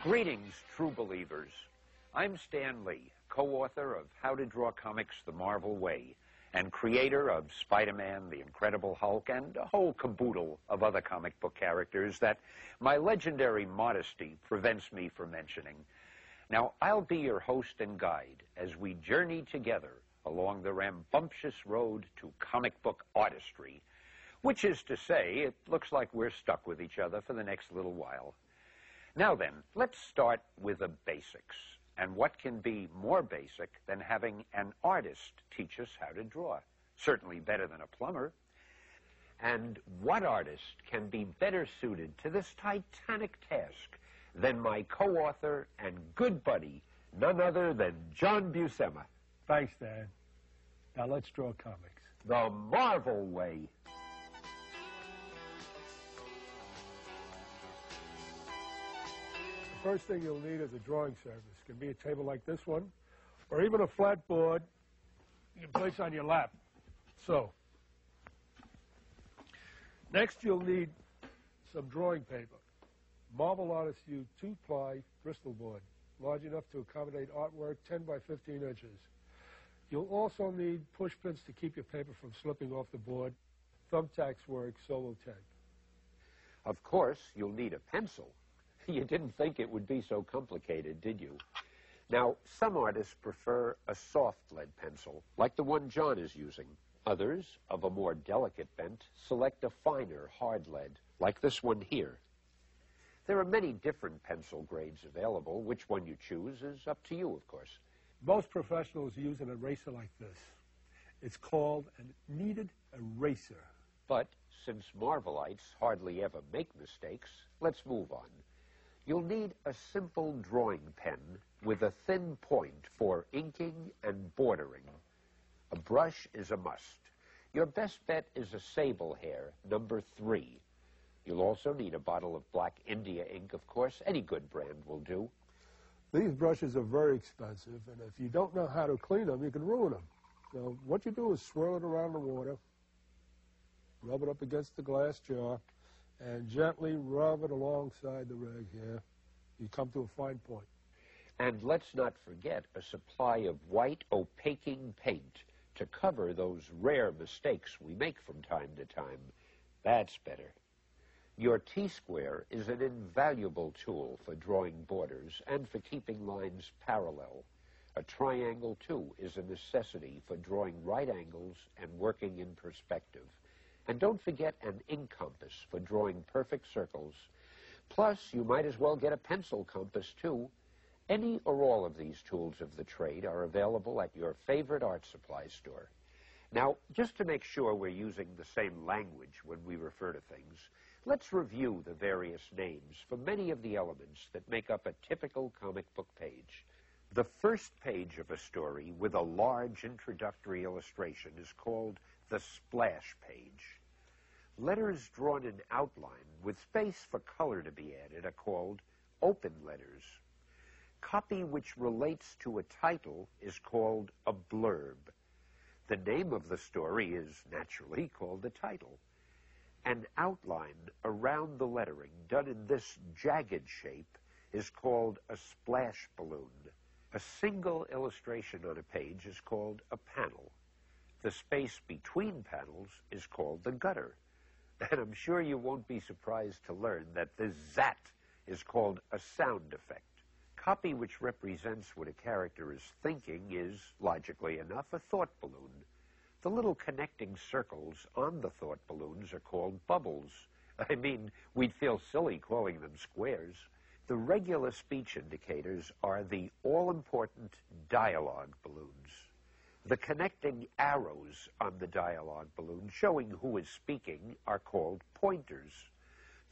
Greetings, true believers. I'm Stan Lee, co-author of How to Draw Comics the Marvel Way, and creator of Spider-Man, the Incredible Hulk, and a whole caboodle of other comic book characters that my legendary modesty prevents me from mentioning. Now, I'll be your host and guide as we journey together along the rambunctious road to comic book artistry, which is to say, it looks like we're stuck with each other for the next little while. Now then, let's start with the basics. And what can be more basic than having an artist teach us how to draw? Certainly better than a plumber. And what artist can be better suited to this titanic task than my co-author and good buddy, none other than John Buscema? Thanks, Dan. Now let's draw comics. The Marvel Way. The first thing you'll need is a drawing surface. It can be a table like this one, or even a flat board you can place on your lap. So, next you'll need some drawing paper. Marvel artists use 2-ply Bristol board, large enough to accommodate artwork 10 by 15 inches. You'll also need push pins to keep your paper from slipping off the board. Thumbtacks work, so will tape. Of course, you'll need a pencil. You didn't think it would be so complicated, did you? Now, some artists prefer a soft lead pencil, like the one John is using. Others, of a more delicate bent, select a finer hard lead, like this one here. There are many different pencil grades available. Which one you choose is up to you, of course. Most professionals use an eraser like this. It's called a kneaded eraser. But since Marvelites hardly ever make mistakes, let's move on. You'll need a simple drawing pen with a thin point for inking and bordering. A brush is a must. Your best bet is a sable hair, number 3. You'll also need a bottle of black India ink, of course. Any good brand will do. These brushes are very expensive, and if you don't know how to clean them, you can ruin them. So what you do is swirl it around the water, rub it up against the glass jar, and gently rub it alongside the rag here. You come to a fine point. And let's not forget a supply of white opaquing paint to cover those rare mistakes we make from time to time. That's better. Your T-square is an invaluable tool for drawing borders and for keeping lines parallel. A triangle, too, is a necessity for drawing right angles and working in perspective. And don't forget an ink compass for drawing perfect circles. Plus, you might as well get a pencil compass, too. Any or all of these tools of the trade are available at your favorite art supply store. Now, just to make sure we're using the same language when we refer to things, let's review the various names for many of the elements that make up a typical comic book page. The first page of a story with a large introductory illustration is called the splash page. Letters drawn in outline with space for color to be added are called open letters. Copy which relates to a title is called a blurb. The name of the story is naturally called the title. An outline around the lettering done in this jagged shape is called a splash balloon. A single illustration on a page is called a panel. The space between panels is called the gutter. And I'm sure you won't be surprised to learn that the zat is called a sound effect. Copy which represents what a character is thinking is, logically enough, a thought balloon. The little connecting circles on the thought balloons are called bubbles. I mean, we'd feel silly calling them squares. The regular speech indicators are the all-important dialogue balloons. The connecting arrows on the dialogue balloon showing who is speaking are called pointers.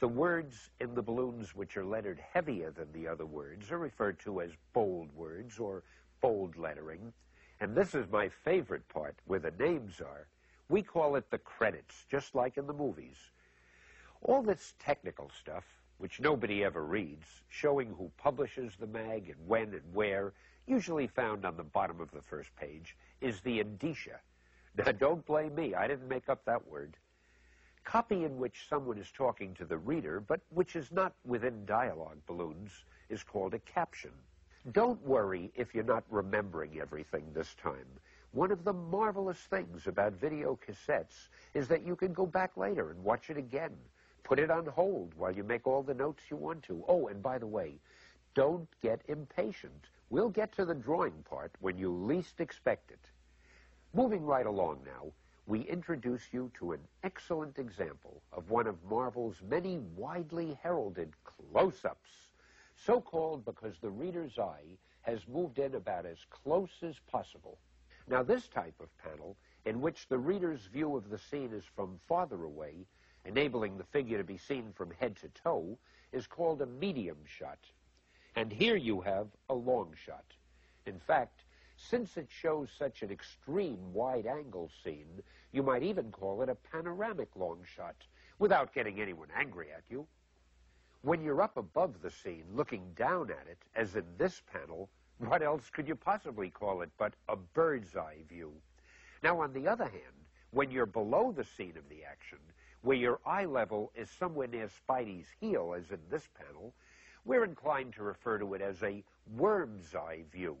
The words in the balloons which are lettered heavier than the other words are referred to as bold words or bold lettering. And this is my favorite part, where the names are. We call it the credits, just like in the movies. All this technical stuff, which nobody ever reads, showing who publishes the mag and when and where, usually found on the bottom of the first page, is the indicia. Now, don't blame me. I didn't make up that word. Copy in which someone is talking to the reader, but which is not within dialogue balloons, is called a caption. Don't worry if you're not remembering everything this time. One of the marvelous things about video cassettes is that you can go back later and watch it again. Put it on hold while you make all the notes you want to. Oh, and by the way, don't get impatient. We'll get to the drawing part when you least expect it. Moving right along now, we introduce you to an excellent example of one of Marvel's many widely heralded close-ups, so-called because the reader's eye has moved in about as close as possible. Now, this type of panel, in which the reader's view of the scene is from farther away, enabling the figure to be seen from head to toe, is called a medium shot. And here you have a long shot. In fact, since it shows such an extreme wide-angle scene, you might even call it a panoramic long shot, without getting anyone angry at you. When you're up above the scene, looking down at it, as in this panel, what else could you possibly call it but a bird's-eye view? Now, on the other hand, when you're below the scene of the action, where your eye level is somewhere near Spidey's heel, as in this panel, we're inclined to refer to it as a worm's-eye view.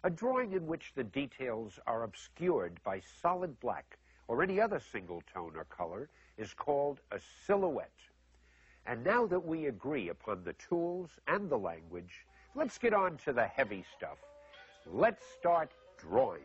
A drawing in which the details are obscured by solid black or any other single tone or color is called a silhouette. And now that we agree upon the tools and the language, let's get on to the heavy stuff. Let's start drawing.